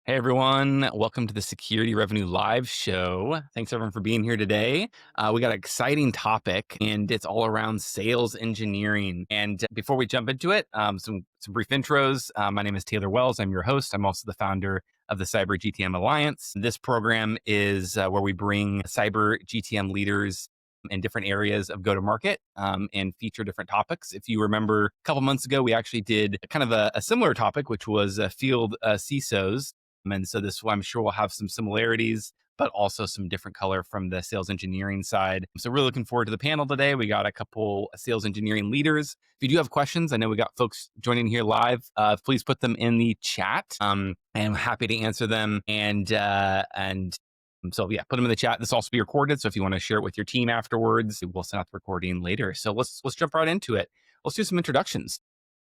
Hey everyone, welcome to the Security Revenue Live show. Thanks everyone for being here today. We got an exciting topic and it's all around sales engineering. And before we jump into it, some brief intros. My name is Taylor Wells. I'm your host. I'm also the founder of the Cyber GTM Alliance. This program is where we bring cyber GTM leaders in different areas of go-to-market and feature different topics. If you remember, a couple months ago, we actually did kind of a similar topic, which was field CISOs. And so this, I'm sure, will have some similarities, but also some different color from the sales engineering side. So really looking forward to the panel today. We got a couple sales engineering leaders. If you do have questions, I know we got folks joining here live. Please put them in the chat. I'm happy to answer them. And so yeah, put them in the chat. This will also be recorded. So if you want to share it with your team afterwards, we'll send out the recording later. So let's jump right into it. Let's do some introductions.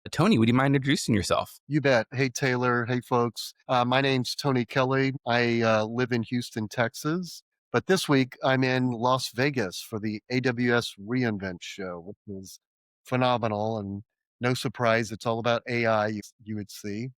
Tony, would you mind introducing yourself? You bet. Hey, Taylor. Hey, folks. My name's Tony Kelly. I live in Houston, Texas. But this week, I'm in Las Vegas for the AWS reInvent show, which is phenomenal. And no surprise, it's all about AI, you would see.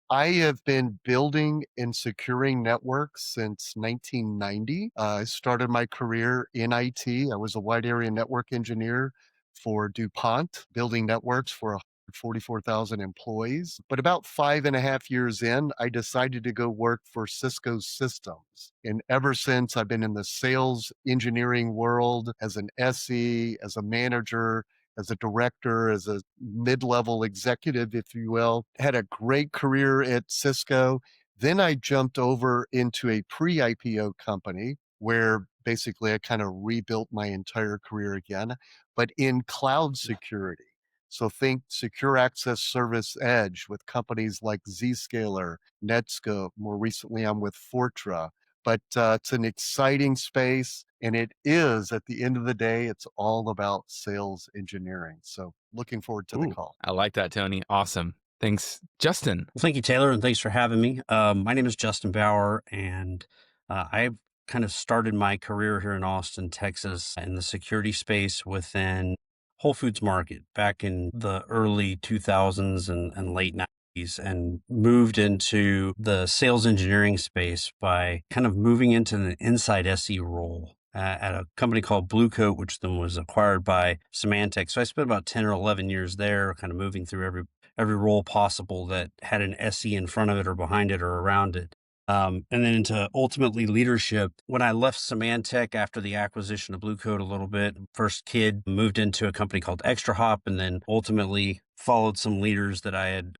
I have been building and securing networks since 1990. I started my career in IT. I was a wide area network engineer for DuPont, building networks for 144,000 employees. But about 5.5 years in, I decided to go work for Cisco Systems. And ever since, I've been in the sales engineering world as an SE, as a manager, as a director, as a mid-level executive, if you will. Had a great career at Cisco. Then I jumped over into a pre-IPO company where basically I kind of rebuilt my entire career again, but in cloud security. So think secure access service edge with companies like Zscaler, Netscope. More recently, I'm with Fortra. But it's an exciting space. And it is, at the end of the day, it's all about sales engineering. So looking forward to the Ooh, call. I like that, Tony. Awesome. Thanks, Justin. Well, thank you, Taylor, and thanks for having me. My name is Justin Bauer, and I've kind of started my career here in Austin, Texas, in the security space within Whole Foods Market back in the early 2000s and late 90s, and moved into the sales engineering space by kind of moving into an inside SE role at a company called Blue Coat, which then was acquired by Symantec. So I spent about 10 or 11 years there, kind of moving through every role possible that had an SE in front of it or behind it or around it. And then into ultimately leadership. When I left Symantec after the acquisition of Blue Coat a little bit, first kid moved into a company called Extra Hop, and then ultimately followed some leaders that I had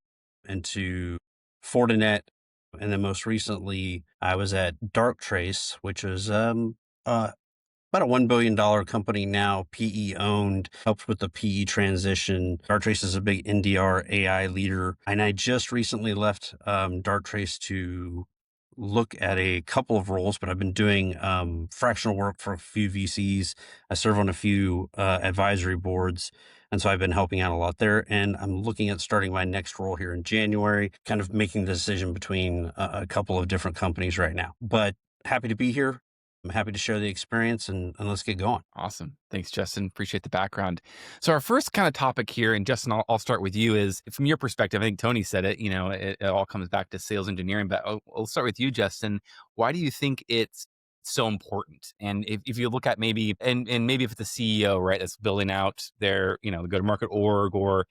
into Fortinet. And then most recently, I was at Darktrace, which is about a $1 billion company now, PE owned, helps with the PE transition. Darktrace is a big NDR AI leader. And I just recently left Darktrace to look at a couple of roles, but I've been doing fractional work for a few VCs. I serve on a few advisory boards. And so I've been helping out a lot there. And I'm looking at starting my next role here in January, kind of making the decision between a couple of different companies right now. But happy to be here. I'm happy to share the experience and let's get going. Awesome. Thanks, Justin. Appreciate the background. So our first kind of topic here, and Justin, I'll start with you, is from your perspective, I think Tony said it, it all comes back to sales engineering, but I'll start with you, Justin. Why do you think it's so important? And if you look at maybe, and maybe if it's the CEO, right, that's building out their, the go-to-market org, or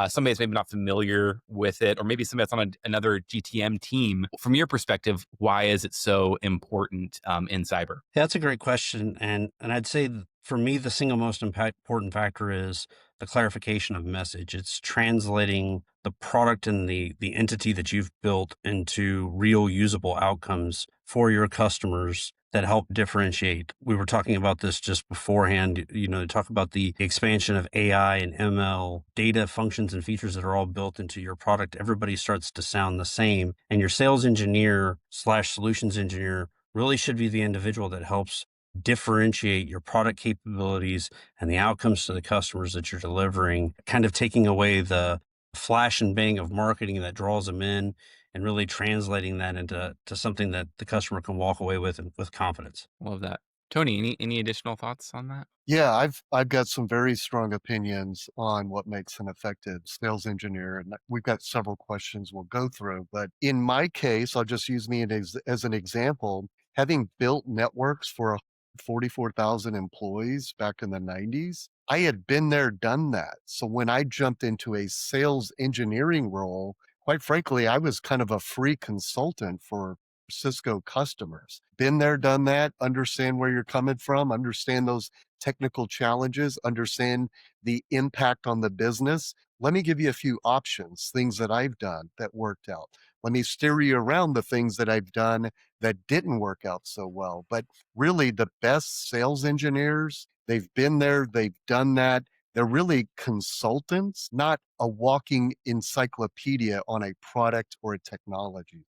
somebody that's maybe not familiar with it, or maybe somebody that's on another GTM team, from your perspective, why is it so important in cyber? Yeah, that's a great question. And I'd say for me, the single most important factor is the clarification of message. It's translating the product and the entity that you've built into real usable outcomes for your customers that help differentiate. We were talking about this just beforehand, talk about the expansion of AI and ML, data functions and features that are all built into your product. Everybody starts to sound the same. And your sales engineer / solutions engineer really should be the individual that helps differentiate your product capabilities and the outcomes to the customers that you're delivering, kind of taking away the flash and bang of marketing that draws them in and really translating that into something that the customer can walk away with confidence. Love that. Tony, any additional thoughts on that? Yeah, I've got some very strong opinions on what makes an effective sales engineer, and we've got several questions we'll go through. But in my case, I'll just use me as an example. Having built networks for 44,000 employees back in the 90s, I had been there, done that. So when I jumped into a sales engineering role, quite frankly, I was kind of a free consultant for Cisco customers. Been there, done that, understand where you're coming from, understand those technical challenges, understand the impact on the business. Let me give you a few options, things that I've done that worked out. Let me steer you around the things that I've done that didn't work out so well. But really, the best sales engineers, they've been there, they've done that. They're really consultants, not a walking encyclopedia on a product or a technology.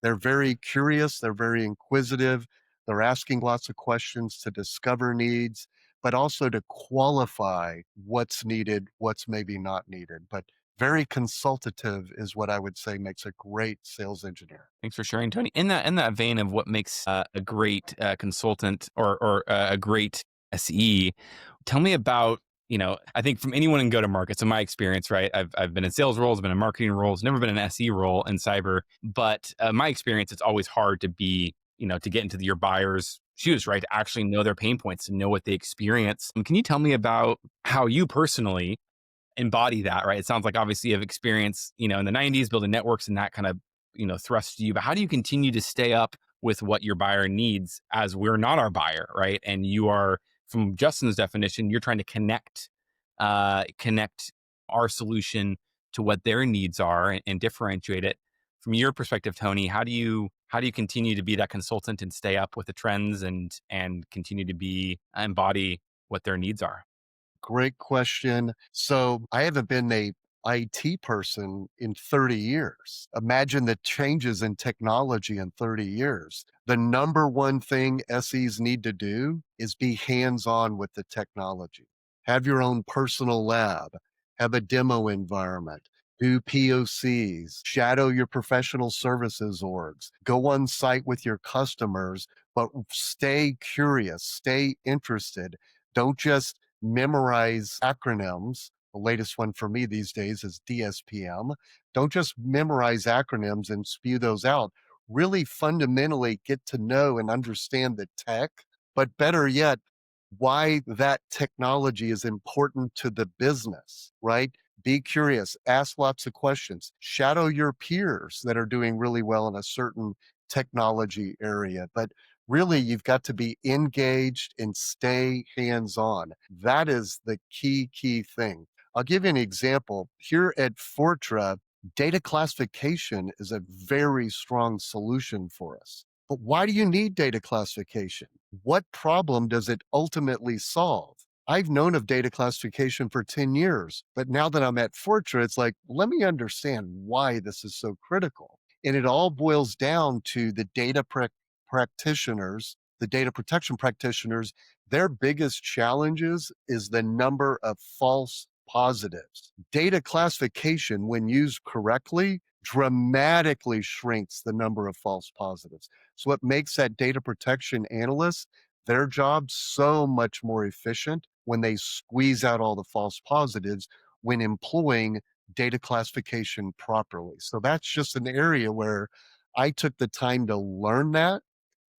They're very curious, they're very inquisitive, they're asking lots of questions to discover needs, but also to qualify what's needed, what's maybe not needed. But very consultative is what I would say makes a great sales engineer. Thanks for sharing, Tony. In that vein of what makes a great consultant or a great SE, tell me about, I think from anyone in go to market. So my experience, right? I've been in sales roles, been in marketing roles, never been in an SE role in cyber. But my experience, it's always hard to be, to get into your buyer's shoes, right? To actually know their pain points, to know what they experience. Can you tell me about how you personally embody that, right? It sounds like obviously you have experience, in the 90s building networks and that kind of, thrust you. But how do you continue to stay up with what your buyer needs as we're not our buyer, right? And you are, from Justin's definition, you're trying to connect our solution to what their needs are and differentiate it. From your perspective, Tony, how do you continue to be that consultant and stay up with the trends and continue to embody what their needs are? Great question. So I haven't been a IT person in 30 years. Imagine the changes in technology in 30 years. The number one thing SEs need to do is be hands-on with the technology. Have your own personal lab, have a demo environment, do POCs, shadow your professional services orgs, go on site with your customers, but stay curious, stay interested. Don't just memorize acronyms. The latest one for me these days is DSPM. Don't just memorize acronyms and spew those out. Really fundamentally get to know and understand the tech, but better yet, why that technology is important to the business, right? Be curious, ask lots of questions, shadow your peers that are doing really well in a certain technology area. But really, you've got to be engaged and stay hands on. That is the key thing. I'll give you an example. Here at Fortra, data classification is a very strong solution for us. But why do you need data classification? What problem does it ultimately solve? I've known of data classification for 10 years, but now that I'm at Fortra, it's like, let me understand why this is so critical. And it all boils down to the practitioners, the data protection practitioners. Their biggest challenges is the number of false positives. Data classification, when used correctly, dramatically shrinks the number of false positives. So it makes that data protection analyst, their job so much more efficient when they squeeze out all the false positives when employing data classification properly. So that's just an area where I took the time to learn that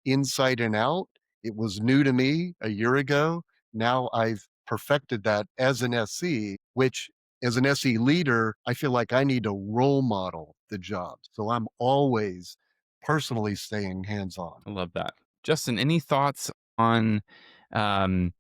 inside and out. It was new to me a year ago. Now I've perfected that as an SE, which as an SE leader, I feel like I need to role model the job. So I'm always personally staying hands on. I love that. Justin, any thoughts on um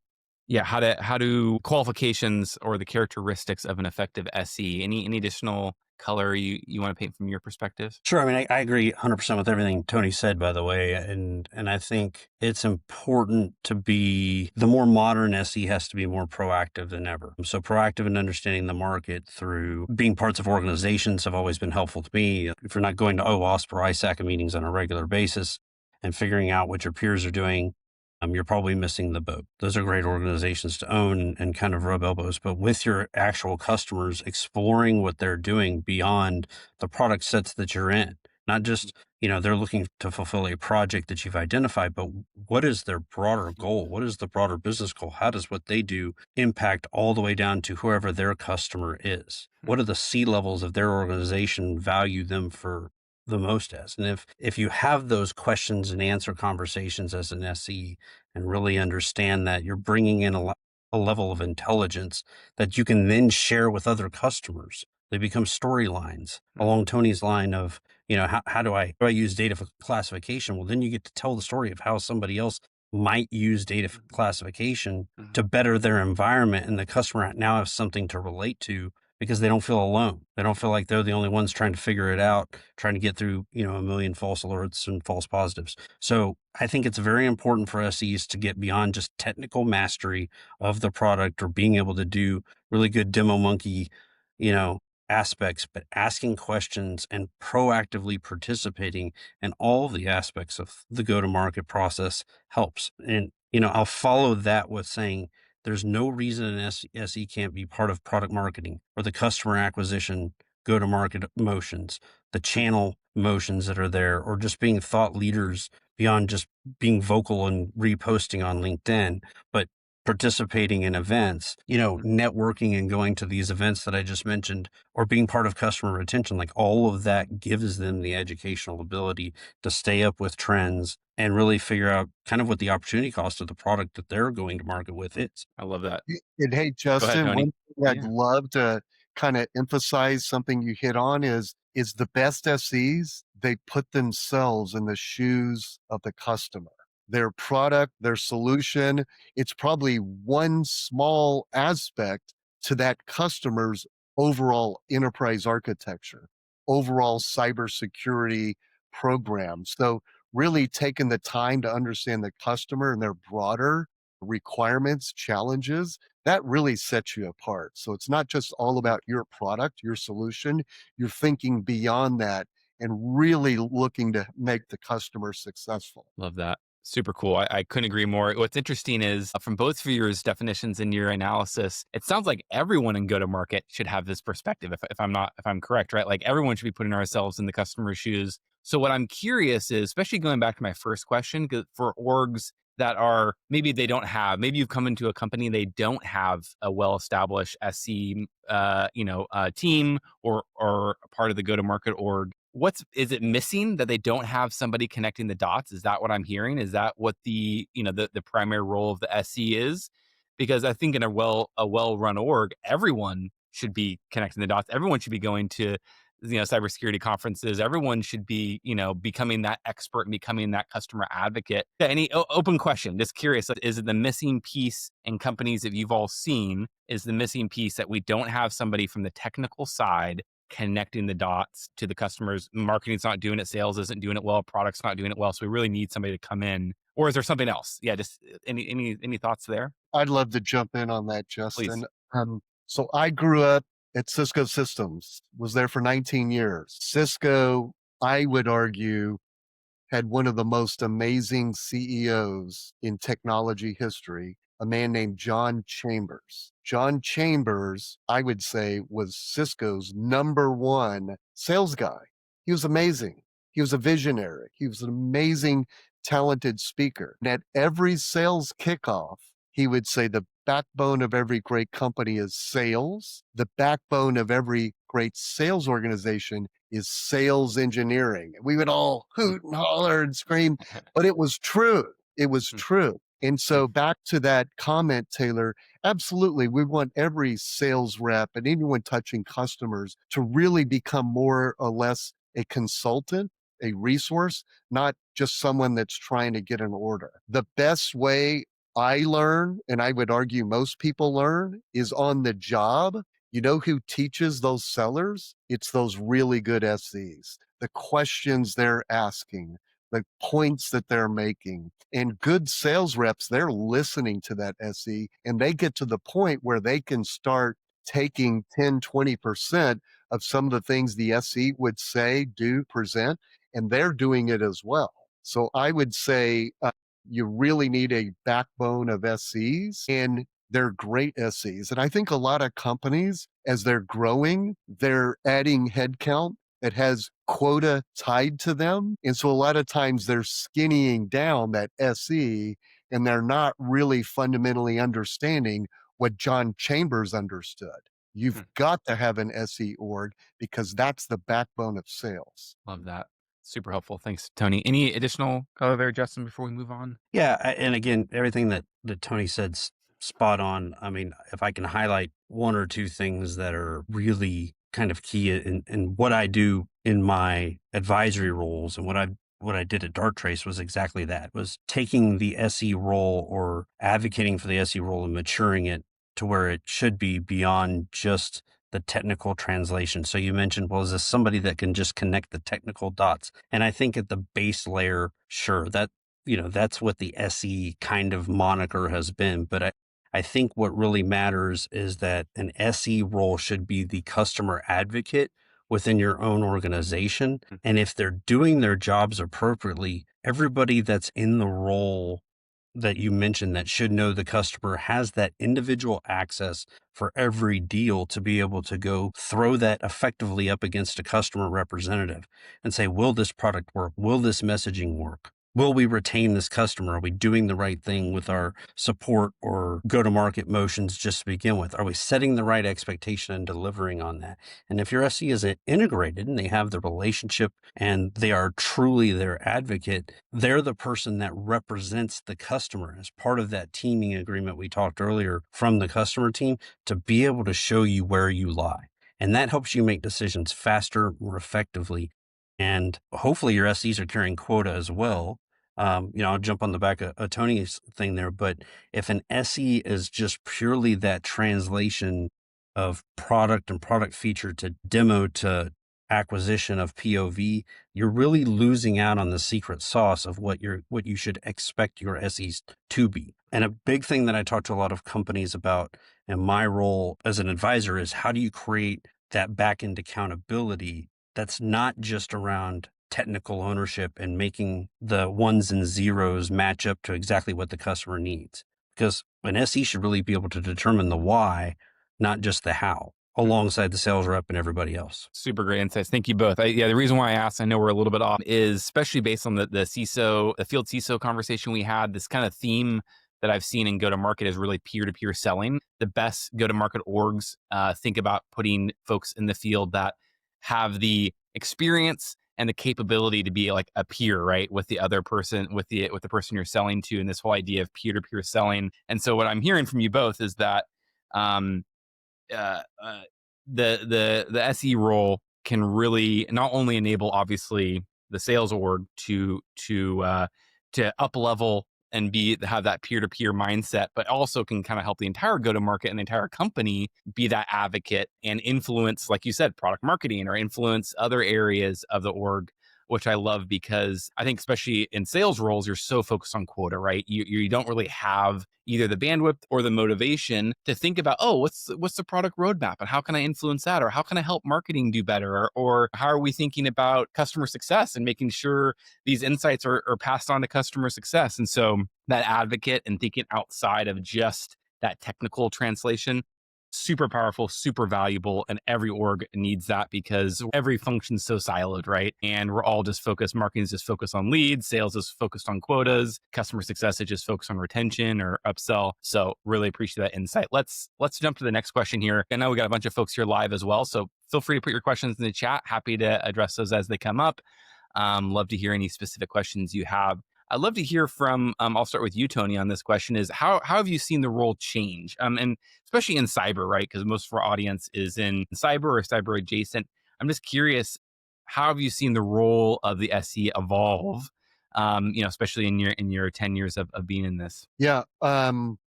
yeah, how do qualifications or the characteristics of an effective SE? Any additional color you want to paint from your perspective? Sure. I mean, I agree 100% with everything Tony said, by the way. And I think it's important to be, the more modern SE has to be more proactive than ever. So proactive in understanding the market through being parts of organizations have always been helpful to me. If you're not going to OWASP or ISAC meetings on a regular basis and figuring out what your peers are doing, you're probably missing the boat. Those are great organizations to own and kind of rub elbows, but with your actual customers, exploring what they're doing beyond the product sets that you're in. Not just, they're looking to fulfill a project that you've identified, but what is their broader goal? What is the broader business goal? How does what they do impact all the way down to whoever their customer is? What are the C levels of their organization value them for the most as? And if you have those questions and answer conversations as an SE and really understand that you're bringing in a level of intelligence that you can then share with other customers, they become storylines along Tony's line of, how do I use data for classification? Well, then you get to tell the story of how somebody else might use data for classification to better their environment, and the customer now has something to relate to because they don't feel alone. They don't feel like they're the only ones trying to figure it out, trying to get through, a million false alerts and false positives. So I think it's very important for SEs to get beyond just technical mastery of the product or being able to do really good demo monkey, you know, aspects, but asking questions and proactively participating in all of the aspects of the go-to-market process helps. And, I'll follow that with saying there's no reason an SE can't be part of product marketing or the customer acquisition go-to-market motions, the channel motions that are there, or just being thought leaders beyond just being vocal and reposting on LinkedIn, but participating in events, networking and going to these events that I just mentioned, or being part of customer retention. Like, all of that gives them the educational ability to stay up with trends and really figure out kind of what the opportunity cost of the product that they're going to market with is. I love that. And hey, Go ahead, Justin, Tony. one thing I'd Yeah. love to kind of emphasize something you hit on is the best SEs, they put themselves in the shoes of the customer. Their product, their solution, it's probably one small aspect to that customer's overall enterprise architecture, overall cybersecurity program. So really taking the time to understand the customer and their broader requirements, challenges, that really sets you apart. So it's not just all about your product, your solution. You're thinking beyond that and really looking to make the customer successful. Love that. Super cool. I couldn't agree more. What's interesting is from both of your definitions in your analysis, it sounds like everyone in go-to-market should have this perspective. If I'm correct, right? Like, everyone should be putting ourselves in the customer's shoes. So what I'm curious is, especially going back to my first question, 'cause for orgs that are, maybe they don't have, maybe you've come into a company, they don't have a well-established SC, team or a part of the go-to-market org. Is it missing that they don't have somebody connecting the dots? Is that what I'm hearing? Is that what the primary role of the SC is? Because I think in a well-run org, everyone should be connecting the dots. Everyone should be going to, cybersecurity conferences. Everyone should be, becoming that expert and becoming that customer advocate. Any open question, just curious, is it the missing piece in companies that you've all seen, is the missing piece that we don't have somebody from the technical side connecting the dots to the customers? Marketing's not doing it, sales isn't doing it well, product's not doing it well, so we really need somebody to come in. Or is there something else? Yeah, just any thoughts there? I'd love to jump in on that, Please. Justin. So I grew up at Cisco Systems, was there for 19 years. Cisco, I would argue, had one of the most amazing CEOs in technology history, a man named John Chambers. John Chambers, I would say, was Cisco's number one sales guy. He was amazing. He was a visionary. He was an amazing, talented speaker. And at every sales kickoff, he would say the backbone of every great company is sales. The backbone of every great sales organization is sales engineering. We would all hoot and holler and scream, but it was true. It was true. And so back to that comment, Taylor, absolutely. We want every sales rep and anyone touching customers to really become more or less a consultant, a resource, not just someone that's trying to get an order. The best way I learn, and I would argue most people learn, is on the job. You know who teaches those sellers? It's those really good SEs. The questions they're asking, the points that they're making. And good sales reps, they're listening to that SE and they get to the point where they can start taking 10, 20% of some of the things the SE would say, do, present, and they're doing it as well. So I would say you really need a backbone of SEs, and they're great SEs. And I think a lot of companies, as they're growing, they're adding headcount that has quota tied to them. And so a lot of times they're skinnying down that SE and they're not really fundamentally understanding what John Chambers understood. You've got to have an SE org because that's the backbone of sales. Love that. Super helpful. Thanks, Tony. Any additional color there, Justin, before we move on? Yeah, and again, everything that Tony said spot on. I mean, if I can highlight one or two things that are really kind of key in what I do in my advisory roles, and what I did at Darktrace was exactly that, was taking the SE role or advocating for the SE role and maturing it to where it should be beyond just the technical translation. So you mentioned, well, is this somebody that can just connect the technical dots? And I think at the base layer, sure, that's what the SE kind of moniker has been. But I think what really matters is that an SE role should be the customer advocate within your own organization. And if they're doing their jobs appropriately, everybody that's in the role that you mentioned that should know the customer has that individual access for every deal to be able to go throw that effectively up against a customer representative and say, will this product work? Will this messaging work? Will we retain this customer? Are we doing the right thing with our support or go-to-market motions just to begin with? Are we setting the right expectation and delivering on that? And if your SE is integrated and they have the relationship and they are truly their advocate, they're the person that represents the customer as part of that teaming agreement we talked earlier from the customer team to be able to show you where you lie. And that helps you make decisions faster, more effectively. And hopefully your SEs are carrying quota as well. I'll jump on the back of Tony's thing there, but if an SE is just purely that translation of product and product feature to demo to acquisition of POV, you're really losing out on the secret sauce of what you should expect your SEs to be. And a big thing that I talk to a lot of companies about in my role as an advisor is how do you create that back-end accountability that's not just around technical ownership and making the ones and zeros match up to exactly what the customer needs. Because an SE should really be able to determine the why, not just the how, alongside the sales rep and everybody else. Super great insights. Thank you both. The reason why I asked, I know we're a little bit off, is especially based on the CISO, the field CISO conversation we had, this kind of theme that I've seen in go-to-market is really peer-to-peer selling. The best go-to-market orgs think about putting folks in the field that have the experience and the capability to be like a peer, right, with the other person, with the person you're selling to, and this whole idea of peer-to-peer selling. And so what I'm hearing from you both is that um, uh, uh, the SE role can really not only enable obviously the sales org to up level and have that peer-to-peer mindset, but also can kind of help the entire go-to-market and the entire company be that advocate and influence, like you said, product marketing or influence other areas of the org, which I love because I think especially in sales roles, you're so focused on quota, right? You don't really have either the bandwidth or the motivation to think about, oh, what's the product roadmap and how can I influence that? Or how can I help marketing do better? Or how are we thinking about customer success and making sure these insights are passed on to customer success? And so that advocate and thinking outside of just that technical translation, super powerful, super valuable, and every org needs that because every function's so siloed, right? And we're all just focused, marketing is just focused on leads, sales is focused on quotas, customer success is just focused on retention or upsell. So really appreciate that insight. Let's jump to the next question here. I know we got a bunch of folks here live as well, so feel free to put your questions in the chat. Happy to address those as they come up. Love to hear any specific questions you have. I'd love to hear from, I'll start with you, Tony, on this question is how have you seen the role change? And especially in cyber, right? Because most of our audience is in cyber or cyber adjacent. I'm just curious, how have you seen the role of the SE evolve, especially in your 10 years of being in this? Yeah,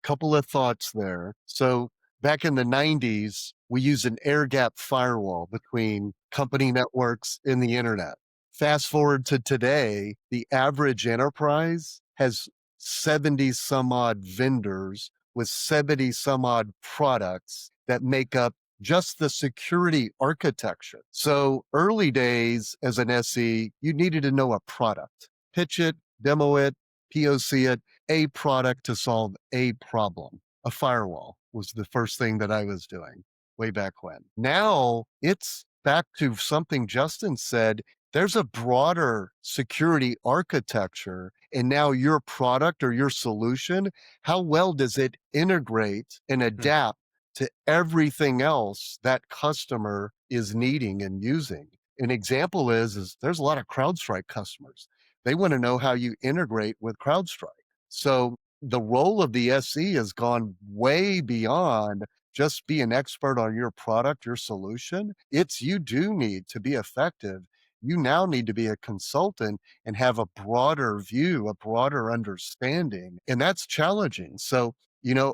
couple of thoughts there. So back in the 90s, we used an air gap firewall between company networks and the internet. Fast forward to today, the average enterprise has 70 some odd vendors with 70 some odd products that make up just the security architecture. So early days as an SE, you needed to know a product, pitch it, demo it, POC it, a product to solve a problem. A firewall was the first thing that I was doing way back when. Now it's back to something Justin said, there's a broader security architecture. And now your product or your solution, how well does it integrate and Hmm. adapt to everything else that customer is needing and using? An example is there's a lot of CrowdStrike customers. They want to know how you integrate with CrowdStrike. So the role of the SE has gone way beyond just be an expert on your product, your solution. It's you do need to be effective. You now need to be a consultant and have a broader view, a broader understanding. And that's challenging. So,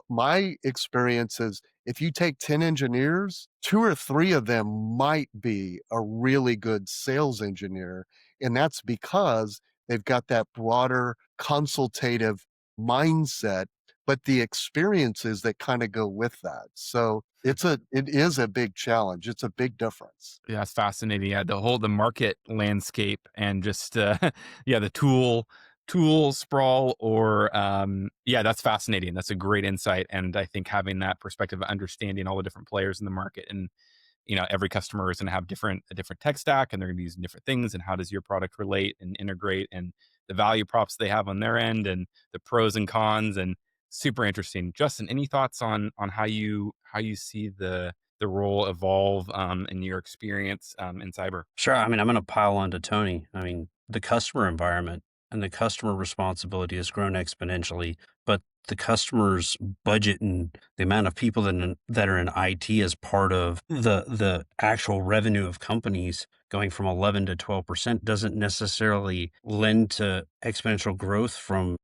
my experience is if you take 10 engineers, two or three of them might be a really good sales engineer. And that's because they've got that broader consultative mindset, but the experiences that kind of go with that. So it is a big challenge. It's a big difference. Yeah, it's fascinating. Yeah, the market landscape and just yeah, the tool sprawl or yeah, that's fascinating. That's a great insight, and I think having that perspective of understanding all the different players in the market, and every customer is going to have a different tech stack, and they're going to be using different things, and how does your product relate and integrate, and the value props they have on their end, and the pros and cons, and super interesting. Justin, any thoughts on how you see the role evolve in your experience in cyber? Sure. I mean, I'm going to pile on to Tony. I mean, the customer environment and the customer responsibility has grown exponentially, but the customer's budget and the amount of people that are in IT as part of the actual revenue of companies going from 11 to 12% doesn't necessarily lend to exponential growth from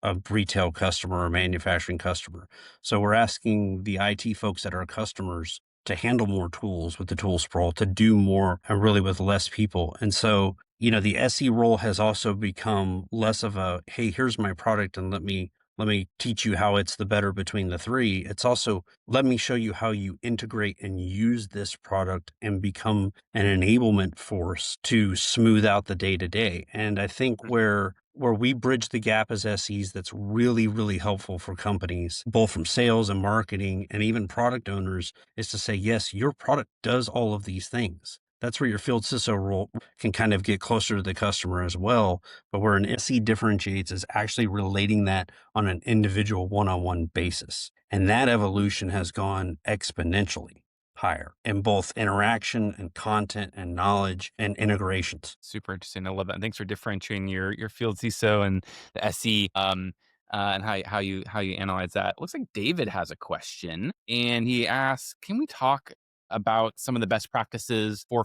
a retail customer or manufacturing customer. So we're asking the IT folks that are customers to handle more tools with the tool sprawl, to do more and really with less people. And so, the SE role has also become less of a, hey, here's my product and let me teach you how it's the better between the three. It's also, let me show you how you integrate and use this product and become an enablement force to smooth out the day to day. And I think where we bridge the gap as SEs, that's really, really helpful for companies, both from sales and marketing and even product owners, is to say, yes, your product does all of these things. That's where your field CISO role can kind of get closer to the customer as well. But where an SE differentiates is actually relating that on an individual one-on-one basis. And that evolution has gone exponentially higher in both interaction and content and knowledge and integrations. Super interesting. I love that. And thanks for differentiating your field CISO and the SE, and how you analyze that. Looks like David has a question, and he asks, "Can we talk about some of the best practices for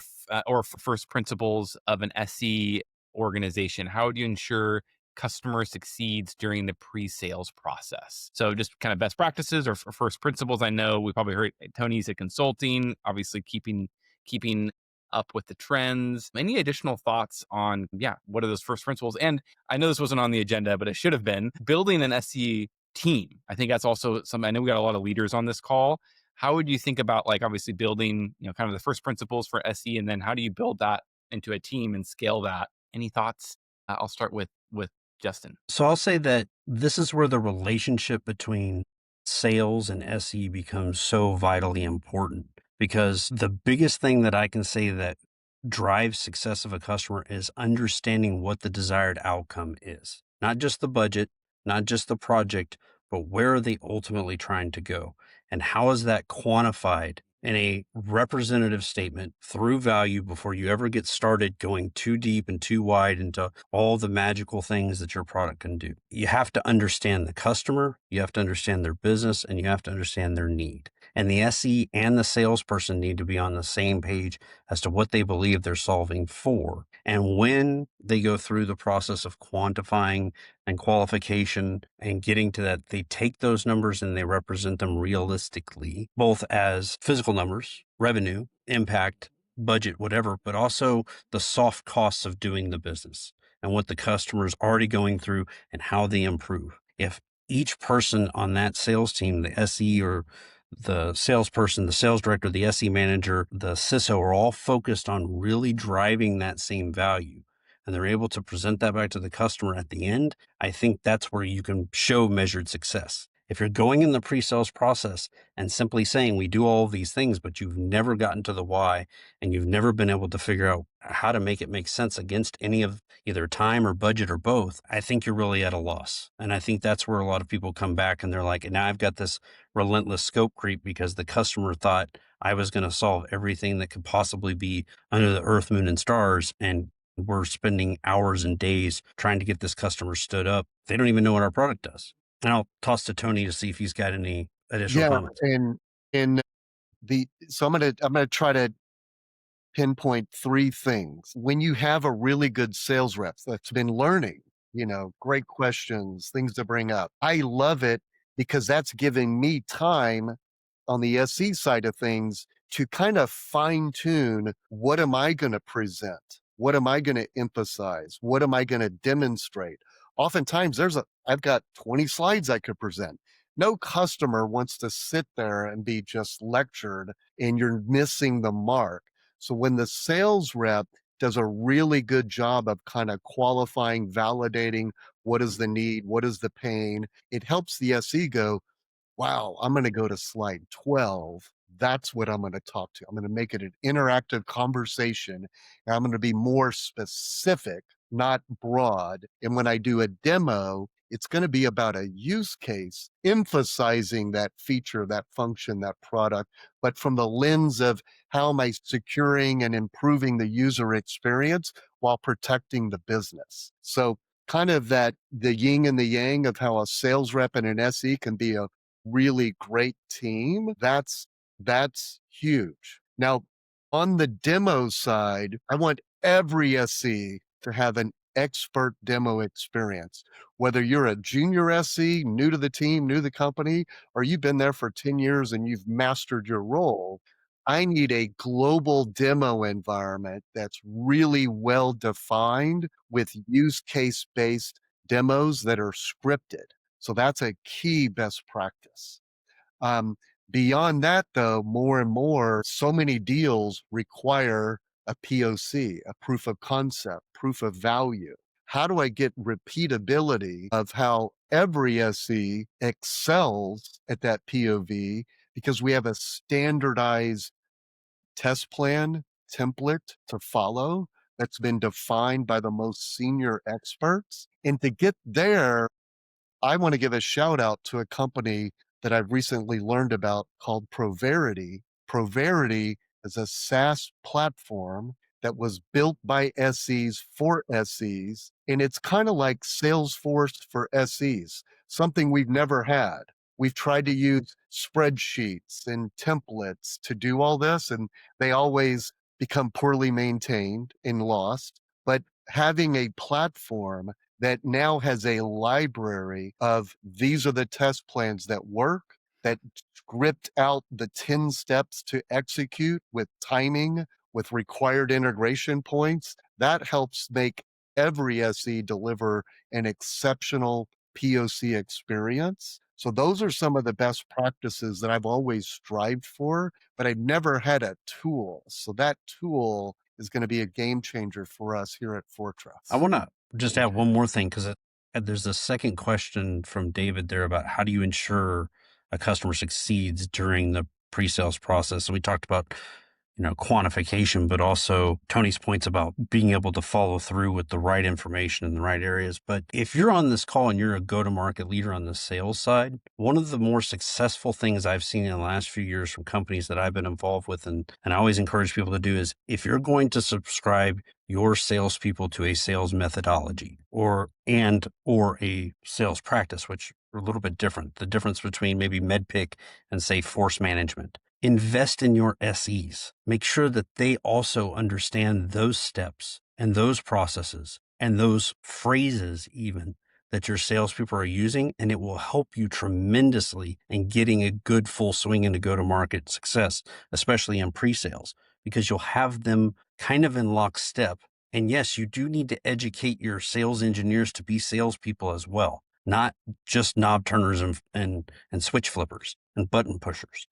first principles of an SE organization? How do you ensure customer succeeds during the pre-sales process?" So just kind of best practices or first principles. I know we probably heard Tony's a consulting, obviously keeping up with the trends. Any additional thoughts on, yeah, what are those first principles? And I know this wasn't on the agenda, but it should have been building an SE team. I think that's also something. I know we got a lot of leaders on this call. How would you think about, like, obviously building, kind of the first principles for SE, and then how do you build that into a team and scale that? Any thoughts? I'll start with Justin. So I'll say that this is where the relationship between sales and SE becomes so vitally important, because the biggest thing that I can say that drives success of a customer is understanding what the desired outcome is. Not just the budget, not just the project, but where are they ultimately trying to go? And how is that quantified in a representative statement through value before you ever get started going too deep and too wide into all the magical things that your product can do? You have to understand the customer, you have to understand their business, and you have to understand their need. And the SE and the salesperson need to be on the same page as to what they believe they're solving for. And when they go through the process of quantifying and qualification and getting to that, they take those numbers and they represent them realistically, both as physical numbers, revenue, impact, budget, whatever, but also the soft costs of doing the business and what the customer is already going through and how they improve. If each person on that sales team, the SE or the salesperson, the sales director, the SE manager, the CISO, are all focused on really driving that same value, and they're able to present that back to the customer at the end, I think that's where you can show measured success. If you're going in the pre-sales process and simply saying we do all of these things, but you've never gotten to the why, and you've never been able to figure out how to make it make sense against any of either time or budget or both, I think you're really at a loss. And I think that's where a lot of people come back and they're like, now I've got this relentless scope creep because the customer thought I was going to solve everything that could possibly be under the earth, moon, and stars. And we're spending hours and days trying to get this customer stood up. They don't even know what our product does. And I'll toss to Tony to see if he's got any additional Yeah, comments. and so I'm gonna try to pinpoint three things. When you have a really good sales rep that's been learning, great questions, things to bring up. I love it because that's giving me time on the SE side of things to kind of fine tune what am I going to present? What am I going to emphasize? What am I going to demonstrate? Oftentimes I've got 20 slides I could present. No customer wants to sit there and be just lectured and you're missing the mark. So when the sales rep does a really good job of kind of qualifying, validating what is the need, what is the pain, it helps the SE go, wow, I'm going to go to slide 12. That's what I'm going to talk to. I'm going to make it an interactive conversation. And I'm going to be more specific, not broad. And when I do a demo, it's going to be about a use case, emphasizing that feature, that function, that product, but from the lens of how am I securing and improving the user experience while protecting the business. So kind of that the yin and the yang of how a sales rep and an SE can be a really great team, that's huge. Now, on the demo side, I want every SE to have an expert demo experience. Whether you're a junior SE, new to the team, new to the company, or you've been there for 10 years and you've mastered your role, I need a global demo environment that's really well defined with use case based demos that are scripted. So that's a key best practice. Beyond that, though, more and more, so many deals require a POC, a proof of concept, proof of value. How do I get repeatability of how every SE excels at that POV? Because we have a standardized test plan template to follow that's been defined by the most senior experts. And to get there, I want to give a shout out to a company that I've recently learned about called Proverity. Proverity is a SaaS platform that was built by SEs for SEs, and it's kind of like Salesforce for SEs, something we've never had. We've tried to use spreadsheets and templates to do all this, and they always become poorly maintained and lost. But having a platform that now has a library of these are the test plans that work, that script out the 10 steps to execute with timing, with required integration points, that helps make every SE deliver an exceptional POC experience. So those are some of the best practices that I've always strived for, but I've never had a tool. So that tool is going to be a game changer for us here at Fortress. I want to just add one more thing because there's a second question from David there about how do you ensure a customer succeeds during the pre-sales process. So we talked about, quantification, but also Tony's points about being able to follow through with the right information in the right areas. But if you're on this call and you're a go-to-market leader on the sales side, one of the more successful things I've seen in the last few years from companies that I've been involved with, and I always encourage people to do, is if you're going to subscribe your salespeople to a sales methodology or a sales practice, which are a little bit different, the difference between maybe MedPick and say force management. Invest in your SEs. Make sure that they also understand those steps and those processes and those phrases even that your salespeople are using, and it will help you tremendously in getting a good full swing into go-to-market success, especially in pre-sales, because you'll have them kind of in lockstep. And yes, you do need to educate your sales engineers to be salespeople as well, not just knob turners and switch flippers and button pushers.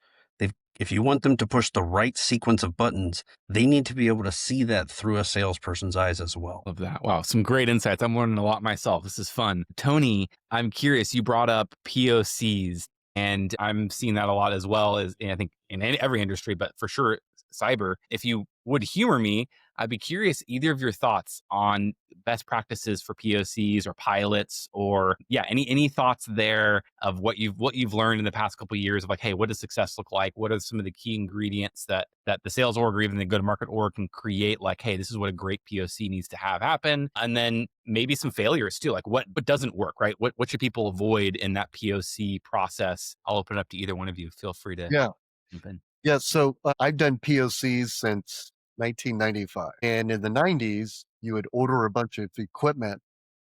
If you want them to push the right sequence of buttons, they need to be able to see that through a salesperson's eyes as well. Love that. Wow, some great insights. I'm learning a lot myself. This is fun. Tony, I'm curious. You brought up POCs, and I'm seeing that a lot as well as I think in every industry, but for sure cyber. If you would humor me, I'd be curious either of your thoughts on best practices for POCs or pilots, or any thoughts there of what you've learned in the past couple of years of like, hey, what does success look like? What are some of the key ingredients that the sales org or even the go-to-market org can create? Like, hey, this is what a great POC needs to have happen, and then maybe some failures too. Like, what doesn't work, right? What should people avoid in that POC process? I'll open it up to either one of you. Feel free to Yeah. jump in. Yeah. So I've done POCs since 1995. And in the 90s, you would order a bunch of equipment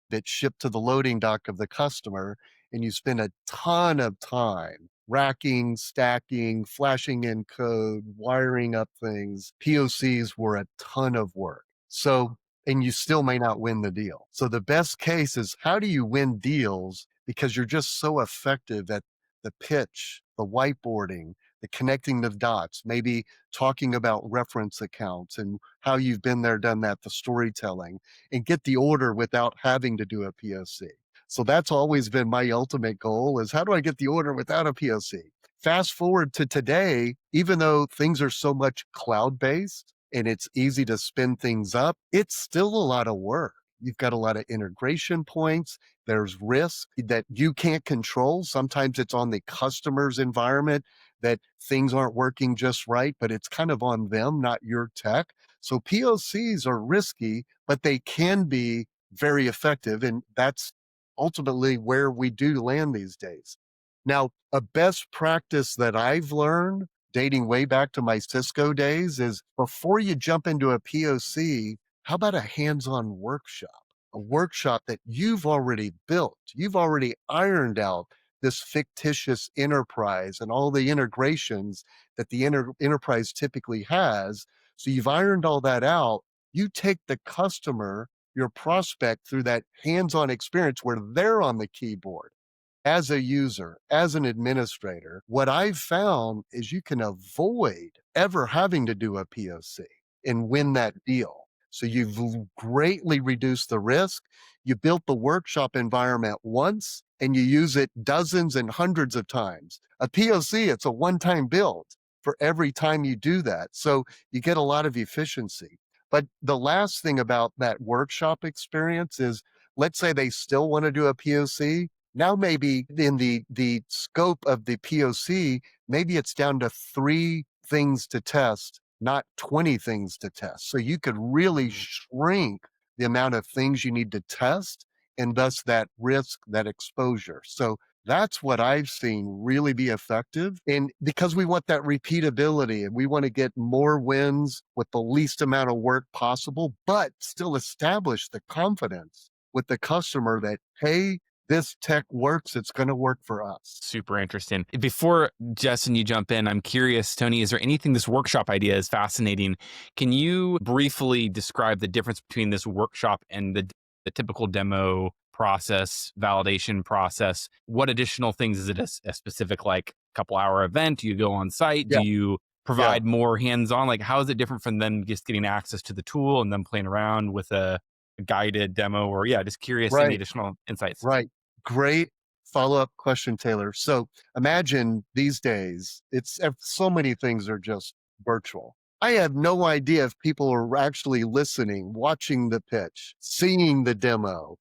that shipped to the loading dock of the customer, and you spend a ton of time racking, stacking, flashing in code, wiring up things. POCs were a ton of work. So, and you still may not win the deal. So the best case is, how do you win deals? Because you're just so effective at the pitch, the whiteboarding, the connecting the dots, maybe talking about reference accounts and how you've been there, done that, the storytelling, and get the order without having to do a POC. So that's always been my ultimate goal, is how do I get the order without a POC? Fast forward to today, even though things are so much cloud-based and it's easy to spin things up, it's still a lot of work. You've got a lot of integration points. There's risk that you can't control. Sometimes it's on the customer's environment that things aren't working just right, but it's kind of on them, not your tech. So POCs are risky, but they can be very effective. And that's ultimately where we do land these days. Now, a best practice that I've learned dating way back to my Cisco days is, before you jump into a POC, how about a hands-on workshop? A workshop that you've already built, you've already ironed out this fictitious enterprise and all the integrations that the enterprise typically has. So you've ironed all that out. You take the customer, your prospect, through that hands-on experience where they're on the keyboard as a user, as an administrator. What I've found is you can avoid ever having to do a POC and win that deal. So you've greatly reduced the risk. You built the workshop environment once and you use it dozens and hundreds of times. A POC, it's a one-time build for every time you do that. So you get a lot of efficiency. But the last thing about that workshop experience is, let's say they still want to do a POC. Now, maybe in the scope of the POC, maybe it's down to 3 things to test, not 20 things to test. So you could really shrink the amount of things you need to test, and thus that risk, that exposure. So that's what I've seen really be effective. And because we want that repeatability and we want to get more wins with the least amount of work possible, but still establish the confidence with the customer that, hey, this tech works, it's going to work for us. Super interesting. Before Justin, you jump in, I'm curious, Tony, is there anything, this workshop idea is fascinating. Can you briefly describe the difference between this workshop and the typical demo process, validation process? What additional things, is it a specific like couple hour event? Do you go on site? Yeah. Do you provide more hands-on? Like, how is it different from them just getting access to the tool and then playing around with a guided demo? Or just curious, any additional insights? Right. Great follow-up question, Taylor. So imagine these days, it's so many things are just virtual. I have no idea if people are actually listening, watching the pitch, seeing the demo,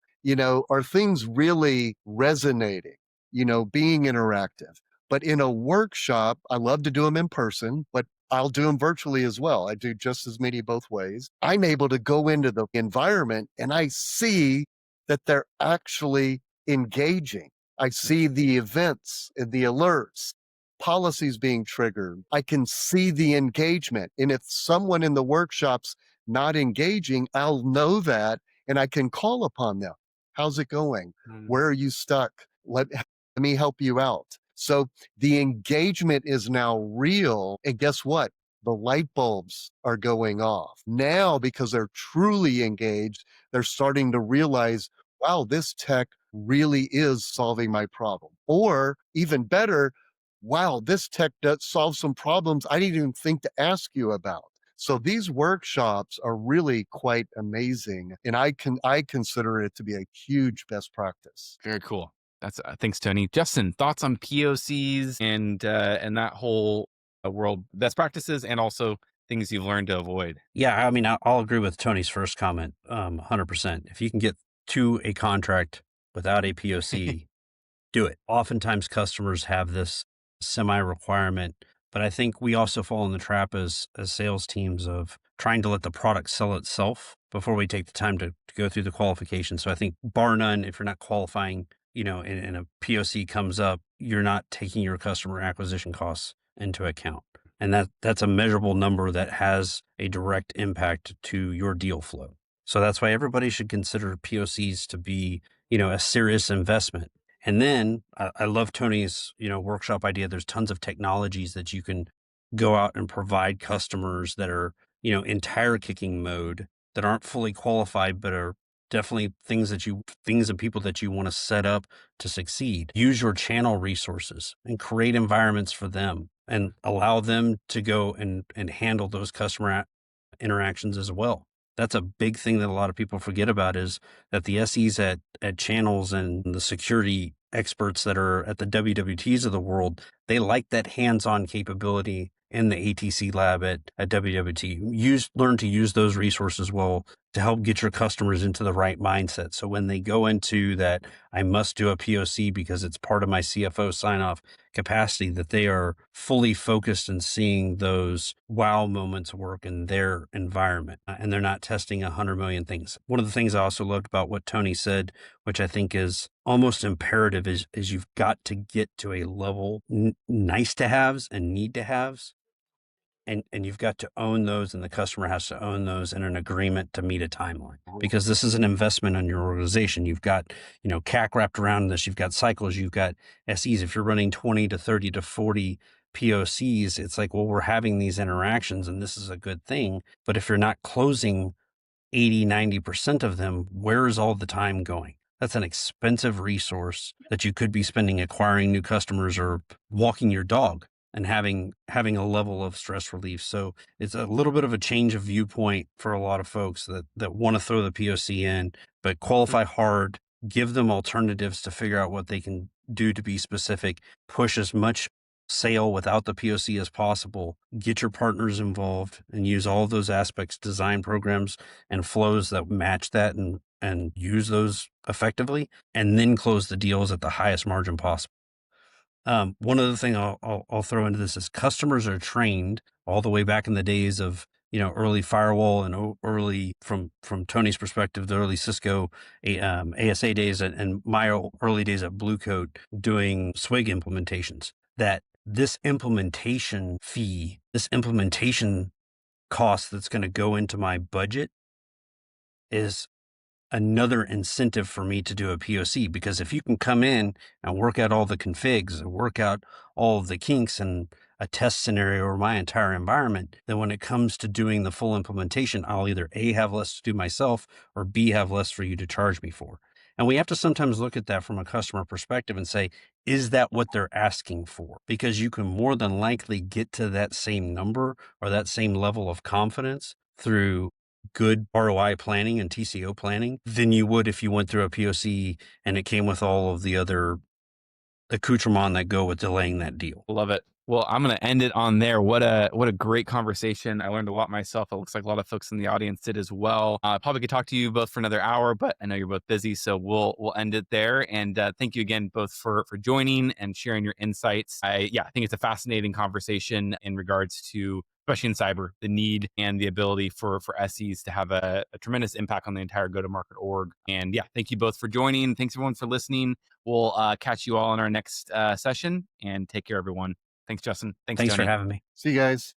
are things really resonating, being interactive. But in a workshop, I love to do them in person, but I'll do them virtually as well. I do just as many both ways. I'm able to go into the environment and I see that they're actually engaging. I see the events and the alerts, policies being triggered. I can see the engagement. And if someone in the workshop's not engaging, I'll know that and I can call upon them. How's it going? Where are you stuck? Let me help you out. So the engagement is now real. And guess what? The light bulbs are going off. Now, because they're truly engaged, they're starting to realize, wow, this tech really is solving my problem. Or even better, wow, this tech does solve some problems I didn't even think to ask you about. So these workshops are really quite amazing, and I consider it to be a huge best practice. Very cool. That's thanks, Tony. Justin, thoughts on POCs and that whole world, best practices, and also things you've learned to avoid. Yeah, I mean, I'll agree with Tony's first comment, 100%. If you can get to a contract without a POC, do it. Oftentimes customers have this semi-requirement, but I think we also fall in the trap as sales teams of trying to let the product sell itself before we take the time to go through the qualification. So I think bar none, if you're not qualifying, and a POC comes up, you're not taking your customer acquisition costs into account. And that's a measurable number that has a direct impact to your deal flow. So that's why everybody should consider POCs to be, a serious investment. And then I love Tony's, workshop idea. There's tons of technologies that you can go out and provide customers that are, in tire kicking mode, that aren't fully qualified, but are definitely things and people that you want to set up to succeed. Use your channel resources and create environments for them and allow them to go and handle those customer interactions as well. That's a big thing that a lot of people forget about, is that the SEs at channels and the security experts that are at the WWTs of the world, they like that hands-on capability in the ATC lab at WWT. Learn to use those resources well to help get your customers into the right mindset. So when they go into that, I must do a POC because it's part of my CFO sign-off capacity, that they are fully focused and seeing those wow moments work in their environment, and they're not testing 100 million things. One of the things I also loved about what Tony said, which I think is almost imperative, is you've got to get to a level nice to haves and need to haves. And you've got to own those, and the customer has to own those in an agreement to meet a timeline, because this is an investment on your organization. You've got, CAC wrapped around this. You've got cycles. You've got SEs. If you're running 20 to 30 to 40 POCs, it's like, well, we're having these interactions and this is a good thing. But if you're not closing 80, 90% of them, where is all the time going? That's an expensive resource that you could be spending acquiring new customers or walking your dog and having a level of stress relief. So it's a little bit of a change of viewpoint for a lot of folks that want to throw the POC in, but qualify hard, give them alternatives to figure out what they can do to be specific, push as much sale without the POC as possible, get your partners involved, and use all of those aspects, design programs and flows that match that, and use those effectively, and then close the deals at the highest margin possible. One other thing I'll throw into this is customers are trained all the way back in the days of, early firewall and early, from Tony's perspective, the early Cisco ASA days and my early days at Blue Coat doing SWIG implementations, that this implementation fee, this implementation cost that's going to go into my budget is another incentive for me to do a POC. Because if you can come in and work out all the configs, work out all of the kinks and a test scenario or my entire environment, then when it comes to doing the full implementation, I'll either A, have less to do myself, or B, have less for you to charge me for. And we have to sometimes look at that from a customer perspective and say, is that what they're asking for? Because you can more than likely get to that same number or that same level of confidence through good ROI planning and TCO planning than you would if you went through a POC and it came with all of the other accoutrements that go with delaying that deal. Love it. Well, I'm going to end it on there. What a great conversation. I learned a lot myself. It looks like a lot of folks in the audience did as well. Probably could talk to you both for another hour, but I know you're both busy, so we'll end it there. And thank you again both for joining and sharing your insights. I think it's a fascinating conversation in regards to, especially in cyber, the need and the ability for SEs to have a tremendous impact on the entire go-to-market org. And thank you both for joining. Thanks everyone for listening. We'll catch you all in our next session, and take care, everyone. Thanks, Justin. Thanks, Thanks Tony. for having me. See you guys.